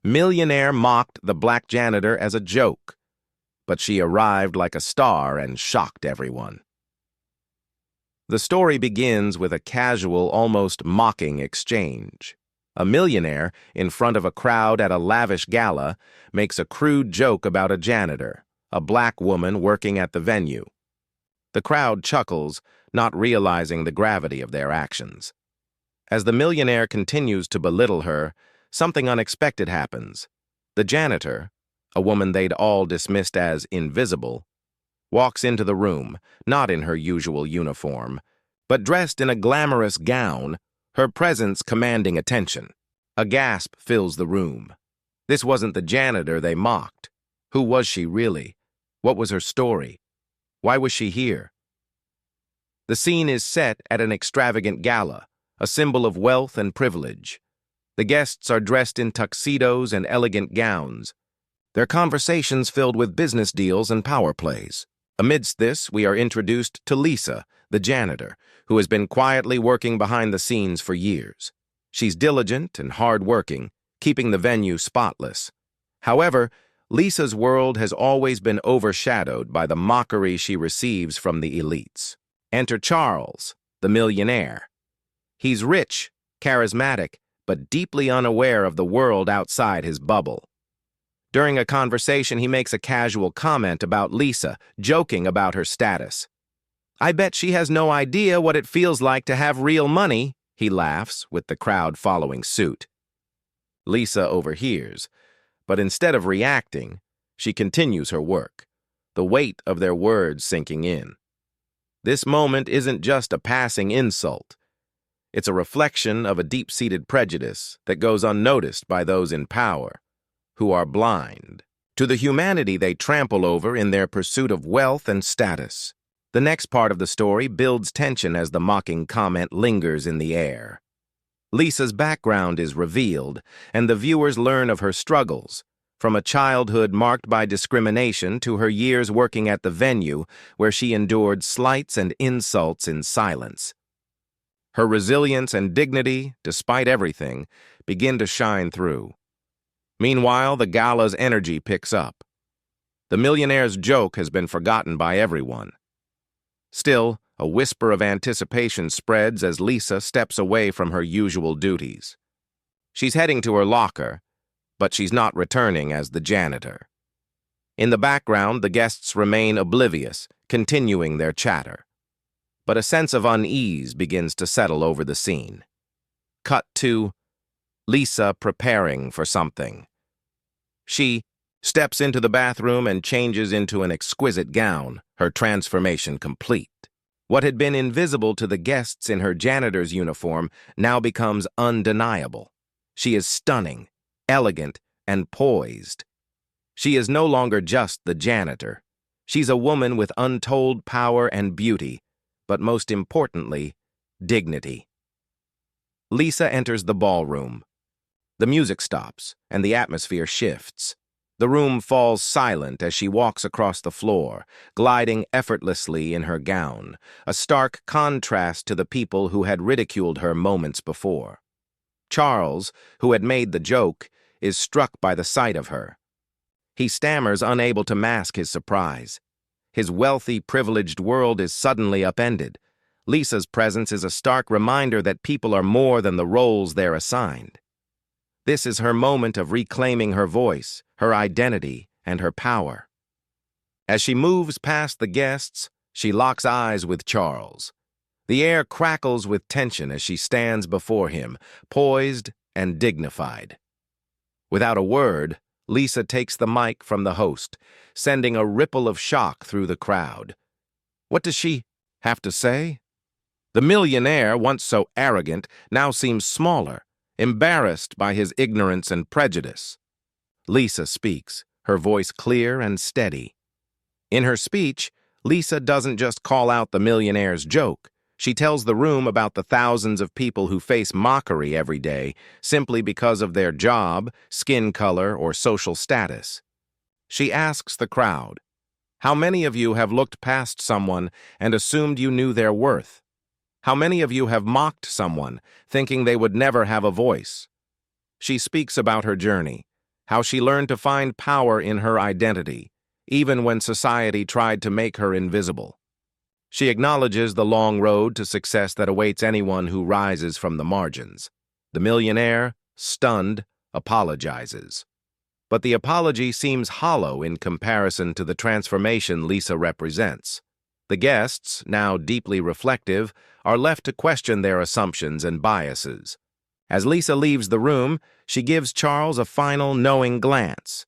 Millionaire mocked the black janitor as a joke, but she arrived like a star and shocked everyone. The story begins with a casual, almost mocking exchange. A millionaire, in front of a crowd at a lavish gala, makes a crude joke about a janitor, a black woman working at the venue. The crowd chuckles, not realizing the gravity of their actions. As the millionaire continues to belittle her, something unexpected happens. The janitor, a woman they'd all dismissed as invisible, walks into the room, not in her usual uniform, but dressed in a glamorous gown, her presence commanding attention. A gasp fills the room. This wasn't the janitor they mocked. Who was she really? What was her story? Why was she here? The scene is set at an extravagant gala, a symbol of wealth and privilege. The guests are dressed in tuxedos and elegant gowns, their conversations filled with business deals and power plays. Amidst this, we are introduced to Lisa, the janitor, who has been quietly working behind the scenes for years. She's diligent and hardworking, keeping the venue spotless. However, Lisa's world has always been overshadowed by the mockery she receives from the elites. Enter Charles, the millionaire. He's rich, charismatic, but deeply unaware of the world outside his bubble. During a conversation, he makes a casual comment about Lisa, joking about her status. "I bet she has no idea what it feels like to have real money," he laughs, with the crowd following suit. Lisa overhears, but instead of reacting, she continues her work, the weight of their words sinking in. This moment isn't just a passing insult. It's a reflection of a deep-seated prejudice that goes unnoticed by those in power, who are blind to the humanity they trample over in their pursuit of wealth and status. The next part of the story builds tension as the mocking comment lingers in the air. Lisa's background is revealed, and the viewers learn of her struggles, from a childhood marked by discrimination to her years working at the venue where she endured slights and insults in silence. Her resilience and dignity, despite everything, begin to shine through. Meanwhile, the gala's energy picks up. The millionaire's joke has been forgotten by everyone. Still, a whisper of anticipation spreads as Lisa steps away from her usual duties. She's heading to her locker, but she's not returning as the janitor. In the background, the guests remain oblivious, continuing their chatter. But a sense of unease begins to settle over the scene. Cut to Lisa preparing for something. She steps into the bathroom and changes into an exquisite gown, her transformation complete. What had been invisible to the guests in her janitor's uniform now becomes undeniable. She is stunning, elegant, and poised. She is no longer just the janitor. She's a woman with untold power and beauty, but most importantly, dignity. Lisa enters the ballroom. The music stops, and the atmosphere shifts. The room falls silent as she walks across the floor, gliding effortlessly in her gown, a stark contrast to the people who had ridiculed her moments before. Charles, who had made the joke, is struck by the sight of her. He stammers, unable to mask his surprise. His wealthy, privileged world is suddenly upended. Lisa's presence is a stark reminder that people are more than the roles they're assigned. This is her moment of reclaiming her voice, her identity, and her power. As she moves past the guests, she locks eyes with Charles. The air crackles with tension as she stands before him, poised and dignified. Without a word, Lisa takes the mic from the host, sending a ripple of shock through the crowd. What does she have to say? The millionaire, once so arrogant, now seems smaller, embarrassed by his ignorance and prejudice. Lisa speaks, her voice clear and steady. In her speech, Lisa doesn't just call out the millionaire's joke. She tells the room about the thousands of people who face mockery every day simply because of their job, skin color, or social status. She asks the crowd, "How many of you have looked past someone and assumed you knew their worth? How many of you have mocked someone, thinking they would never have a voice?" She speaks about her journey, how she learned to find power in her identity, even when society tried to make her invisible. She acknowledges the long road to success that awaits anyone who rises from the margins. The millionaire, stunned, apologizes. But the apology seems hollow in comparison to the transformation Lisa represents. The guests, now deeply reflective, are left to question their assumptions and biases. As Lisa leaves the room, she gives Charles a final knowing glance.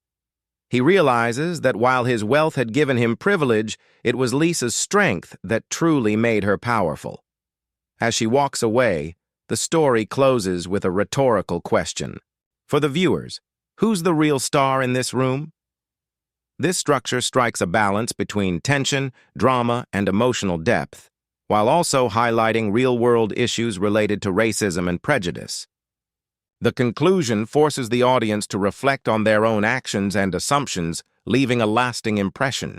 He realizes that while his wealth had given him privilege, it was Lisa's strength that truly made her powerful. As she walks away, the story closes with a rhetorical question. For the viewers, who's the real star in this room? This structure strikes a balance between tension, drama, and emotional depth, while also highlighting real-world issues related to racism and prejudice. The conclusion forces the audience to reflect on their own actions and assumptions, leaving a lasting impression.